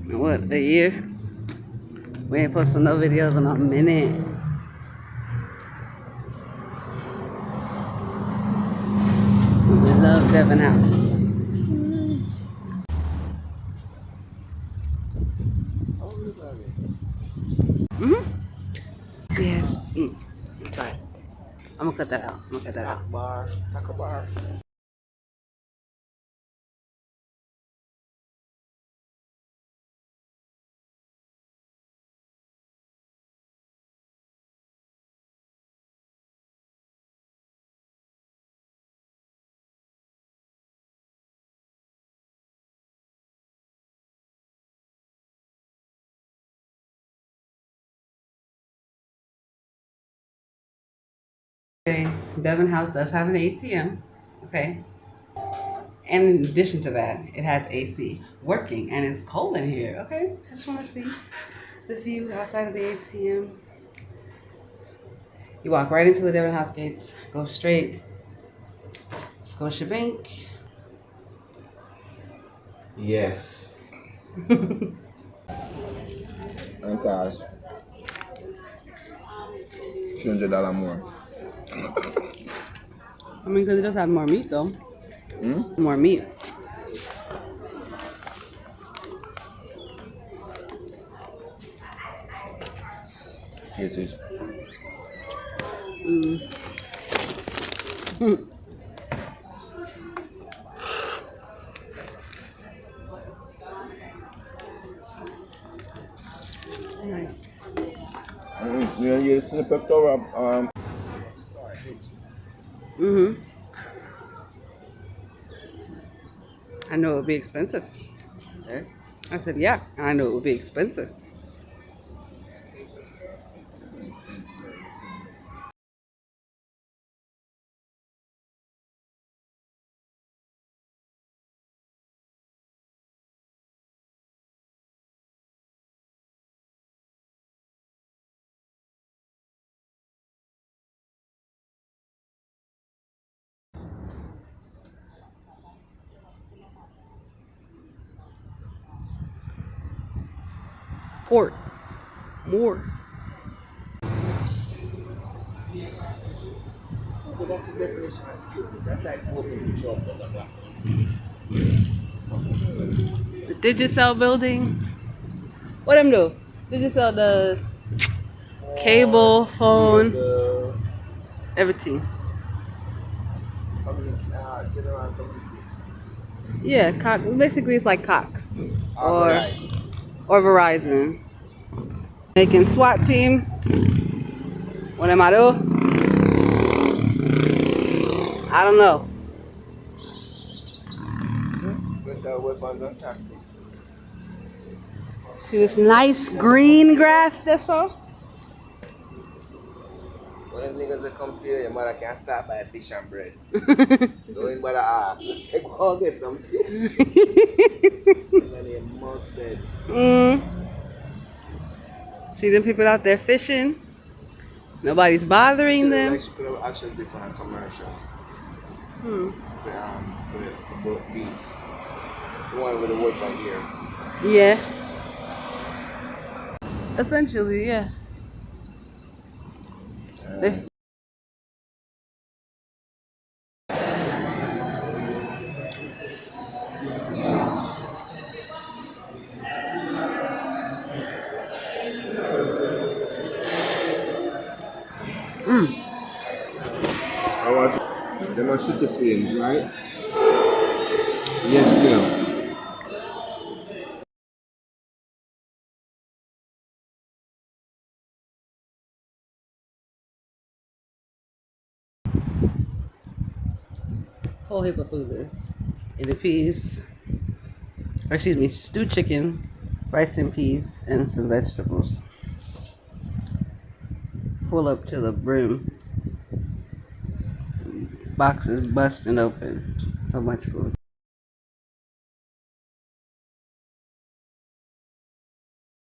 What, a year? We ain't posted no videos in a minute. We love Devon House. Yes. Sorry. I'm gonna cut that out. Taco bar. Okay, Devon House does have an ATM. Okay. And in addition to that, it has AC working and it's cold in here. Okay. I just want to see the view outside of the ATM. You walk right into the Devon House gates, go straight, Scotiabank. Yes. And cash. $300 more. I mean, because it does have more meat though. More meat. Yes, yes. Nice. You get a snippet of I know it would be expensive. Eh? I said, yeah, I know it would be expensive. Port. More. But that's the definition of skill. That's like opening the job. The Digicel building. What them do? Digicel does cable, phone, everything. General communication. Yeah, Cox. Basically, it's like Cox or Alright. or Verizon. Making SWAT team. What am I doing? I don't know. Special weapons and tactics. See this nice green grass that's all? When them niggas that come here, your mother can't start by fish and bread. Going by the ass. Let's say, go get some fish. And then you must dead. See them people out there fishing? Nobody's bothering them. Like she could have actually been on a commercial. For both beats. The one with the wood right here. Yeah. Essentially, yeah. They- I want them are shooting films, right? Yes, still. Whole heap of food is in the peas, or excuse me, stewed chicken, rice and peas, and some vegetables. Full up to the brim. Boxes busting open. So much food.